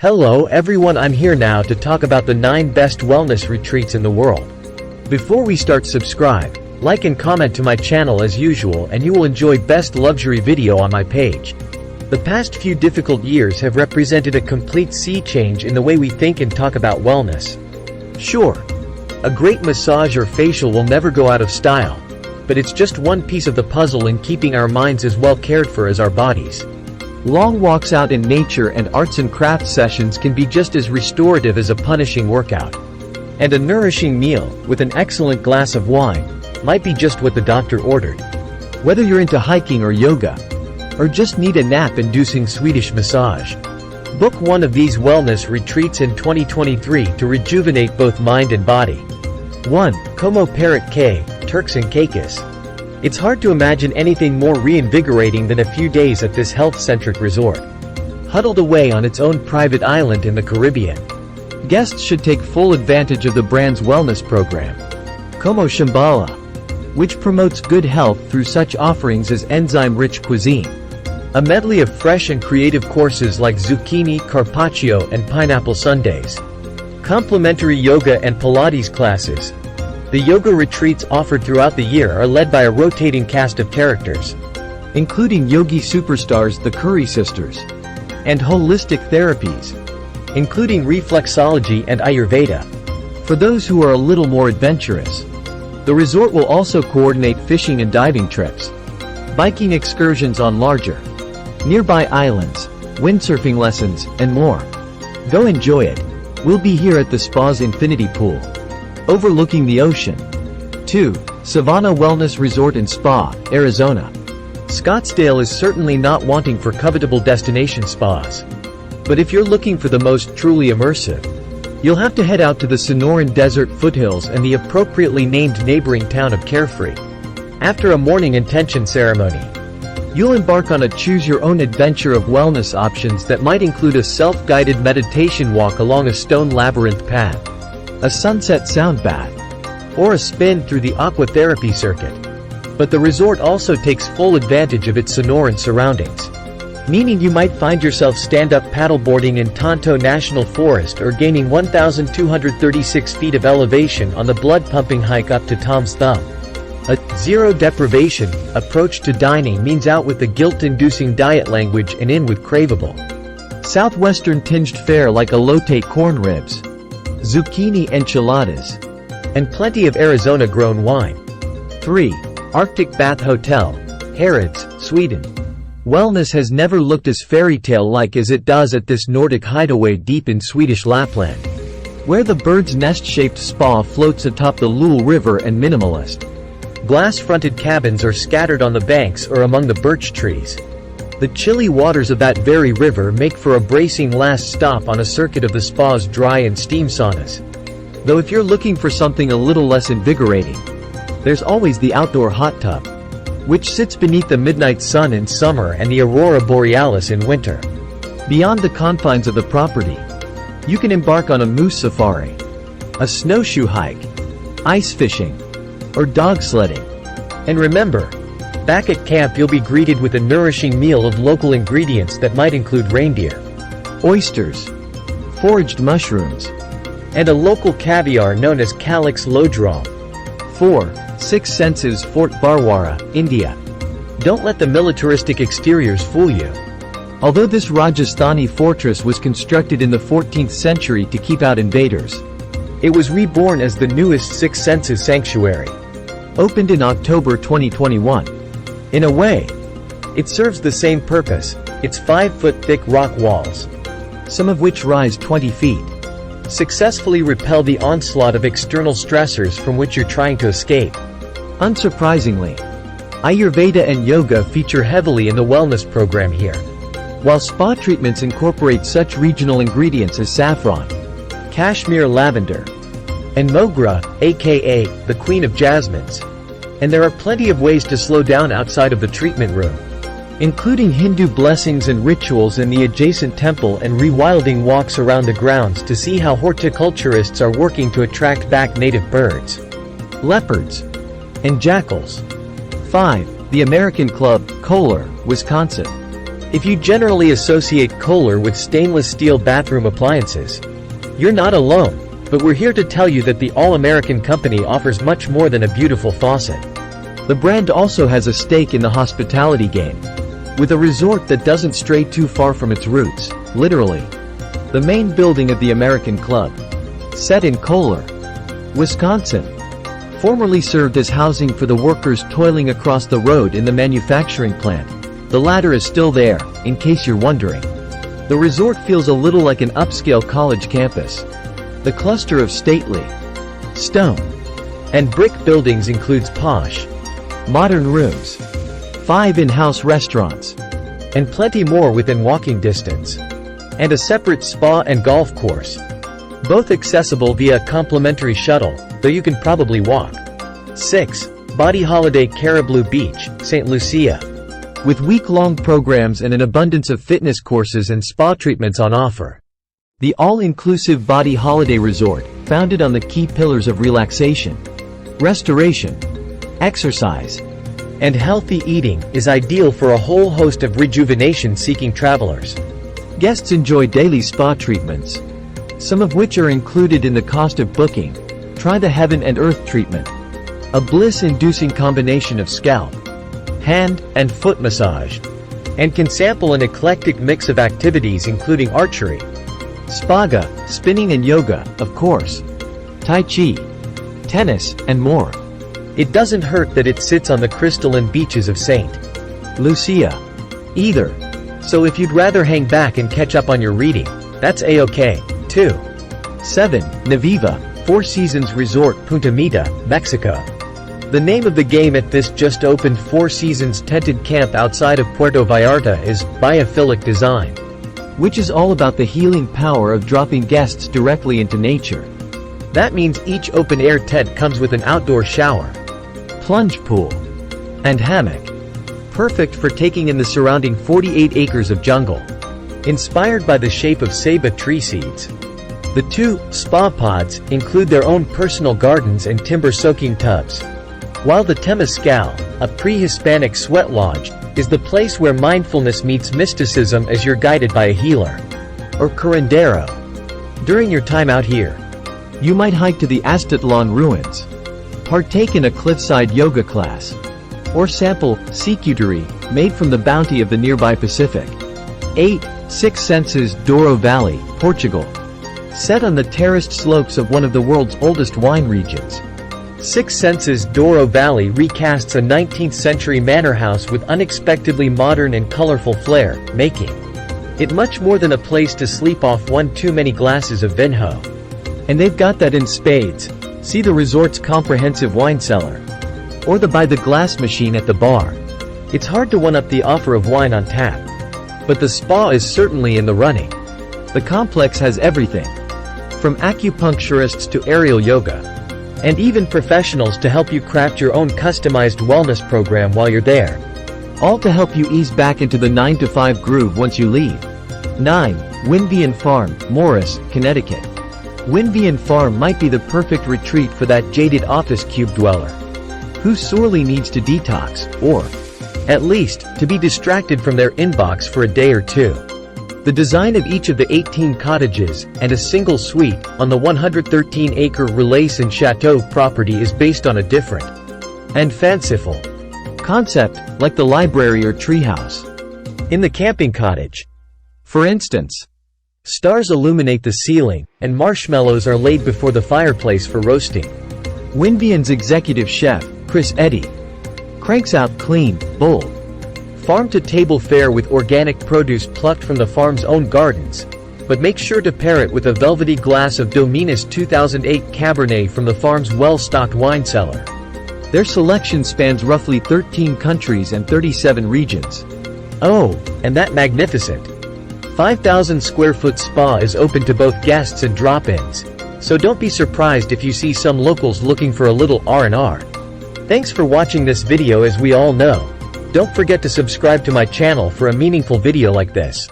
Hello everyone, I'm here now to talk about the 9 best wellness retreats in the world. Before we start, subscribe, like and comment to my channel as usual, and you will enjoy best luxury video on my page. The past few difficult years have represented a complete sea change in the way we think and talk about wellness. Sure, a great massage or facial will never go out of style, but it's just one piece of the puzzle in keeping our minds as well cared for as our bodies. Long walks out in nature and arts and crafts sessions can be just as restorative as a punishing workout. And a nourishing meal, with an excellent glass of wine, might be just what the doctor ordered. Whether you're into hiking or yoga, or just need a nap-inducing Swedish massage, book one of these wellness retreats in 2023 to rejuvenate both mind and body. 1. Como Parrot Cay, Turks and Caicos. It's hard to imagine anything more reinvigorating than a few days at this health-centric resort. Huddled away on its own private island in the Caribbean, guests should take full advantage of the brand's wellness program, Como Shambhala, which promotes good health through such offerings as enzyme-rich cuisine, a medley of fresh and creative courses like zucchini, carpaccio, and pineapple sundaes, complimentary yoga and Pilates classes. The yoga retreats offered throughout the year are led by a rotating cast of characters, including yogi superstars the Curry sisters, and holistic therapies, including reflexology and Ayurveda, for those who are a little more adventurous. The resort will also coordinate fishing and diving trips, biking excursions on larger, nearby islands, windsurfing lessons, and more. Go enjoy it. We'll be here at the spa's infinity pool, overlooking the ocean. 2. Savan Wellness Resort and Spa, Arizona. Scottsdale is certainly not wanting for covetable destination spas. But if you're looking for the most truly immersive, you'll have to head out to the Sonoran Desert foothills and the appropriately named neighboring town of Carefree. After a morning intention ceremony, you'll embark on a choose-your-own adventure of wellness options that might include a self-guided meditation walk along a stone labyrinth path, a sunset sound bath, or a spin through the aquatherapy circuit. But the resort also takes full advantage of its Sonoran surroundings, meaning you might find yourself stand-up paddleboarding in Tonto National Forest or gaining 1,236 feet of elevation on the blood-pumping hike up to Tom's Thumb. A zero-deprivation approach to dining means out with the guilt-inducing diet language and in with craveable, southwestern-tinged fare like elote corn ribs, zucchini enchiladas, and plenty of Arizona-grown wine. 3. Arctic Bath Hotel, Harrods, Sweden. Wellness has never looked as fairy tale-like as it does at this Nordic hideaway deep in Swedish Lapland, where the bird's nest-shaped spa floats atop the Lule River and minimalist, glass-fronted cabins are scattered on the banks or among the birch trees. The chilly waters of that very river make for a bracing last stop on a circuit of the spa's dry and steam saunas. Though if you're looking for something a little less invigorating, there's always the outdoor hot tub, which sits beneath the midnight sun in summer and the aurora borealis in winter. Beyond the confines of the property, you can embark on a moose safari, a snowshoe hike, ice fishing, or dog sledding. And remember, back at camp you'll be greeted with a nourishing meal of local ingredients that might include reindeer, oysters, foraged mushrooms, and a local caviar known as Calyx lodram. 4. Six Senses Fort Barwara, India. Don't let the militaristic exteriors fool you. Although this Rajasthani fortress was constructed in the 14th century to keep out invaders, it was reborn as the newest Six Senses sanctuary, opened in October 2021. In a way, it serves the same purpose. Its 5-foot-thick rock walls, some of which rise 20 feet, successfully repel the onslaught of external stressors from which you're trying to escape. Unsurprisingly, Ayurveda and yoga feature heavily in the wellness program here, while spa treatments incorporate such regional ingredients as saffron, Kashmir lavender, and mogra, aka the Queen of Jasmines. And there are plenty of ways to slow down outside of the treatment room, including Hindu blessings and rituals in the adjacent temple and rewilding walks around the grounds to see how horticulturists are working to attract back native birds, leopards, and jackals. 5. The American Club, Kohler, Wisconsin. If you generally associate Kohler with stainless steel bathroom appliances, you're not alone, but we're here to tell you that the all-American company offers much more than a beautiful faucet. The brand also has a stake in the hospitality game, with a resort that doesn't stray too far from its roots, literally. The main building of the American Club, set in Kohler, Wisconsin, formerly served as housing for the workers toiling across the road in the manufacturing plant. The latter is still there, in case you're wondering. The resort feels a little like an upscale college campus. The cluster of stately, stone, and brick buildings includes posh, modern rooms, 5 in-house restaurants, and plenty more within walking distance, and a separate spa and golf course, both accessible via a complimentary shuttle, though you can probably walk. 6. BodyHoliday Caribou Beach, St. Lucia. With week-long programs and an abundance of fitness courses and spa treatments on offer. The all-inclusive BodyHoliday Resort, founded on the key pillars of relaxation, restoration, exercise, and healthy eating, is ideal for a whole host of rejuvenation-seeking travelers. Guests enjoy daily spa treatments, some of which are included in the cost of booking. Try the Heaven and Earth treatment, a bliss-inducing combination of scalp, hand, and foot massage, and can sample an eclectic mix of activities including archery, spaga, spinning and yoga, of course, tai chi, tennis, and more. It doesn't hurt that it sits on the crystalline beaches of St. Lucia, either. So if you'd rather hang back and catch up on your reading, that's a-okay, too. 7. Naviva, Four Seasons Resort, Punta Mita, Mexico. The name of the game at this just-opened Four Seasons tented camp outside of Puerto Vallarta is biophilic design, which is all about the healing power of dropping guests directly into nature. That means each open-air tent comes with an outdoor shower, plunge pool, and hammock, perfect for taking in the surrounding 48 acres of jungle. Inspired by the shape of ceiba tree seeds, the 2 spa pods include their own personal gardens and timber-soaking tubs, while the Temazcal, a pre-Hispanic sweat lodge, is the place where mindfulness meets mysticism as you're guided by a healer, or curandero. During your time out here, you might hike to the Aztlan ruins, partake in a cliffside yoga class, or sample seacuterie made from the bounty of the nearby Pacific. 8. Six Senses, Douro Valley, Portugal. Set on the terraced slopes of one of the world's oldest wine regions, Six Senses Douro Valley recasts a 19th-century manor house with unexpectedly modern and colorful flair, making it much more than a place to sleep off one too many glasses of vinho. And they've got that in spades. See the resort's comprehensive wine cellar, or the by-the-glass machine at the bar. It's hard to one-up the offer of wine on tap, but the spa is certainly in the running. The complex has everything, from acupuncturists to aerial yoga, and even professionals to help you craft your own customized wellness program while you're there. All to help you ease back into the 9-to-5 groove once you leave. 9. Winvian Farm, Morris, Connecticut. Winvian Farm might be the perfect retreat for that jaded office cube dweller who sorely needs to detox, or, at least, to be distracted from their inbox for a day or two. The design of each of the 18 cottages, and a single suite, on the 113-acre Relace and Chateau property is based on a different and fanciful concept, like the library or treehouse in the camping cottage. For instance, stars illuminate the ceiling, and marshmallows are laid before the fireplace for roasting. Winvian's executive chef, Chris Eddy, cranks out clean, bold, farm-to-table fare with organic produce plucked from the farm's own gardens, but make sure to pair it with a velvety glass of Dominus 2008 Cabernet from the farm's well-stocked wine cellar. Their selection spans roughly 13 countries and 37 regions. Oh, and that magnificent 5,000-square-foot spa is open to both guests and drop-ins, so don't be surprised if you see some locals looking for a little R&R. Thanks for watching this video. As we all know, don't forget to subscribe to my channel for a meaningful video like this.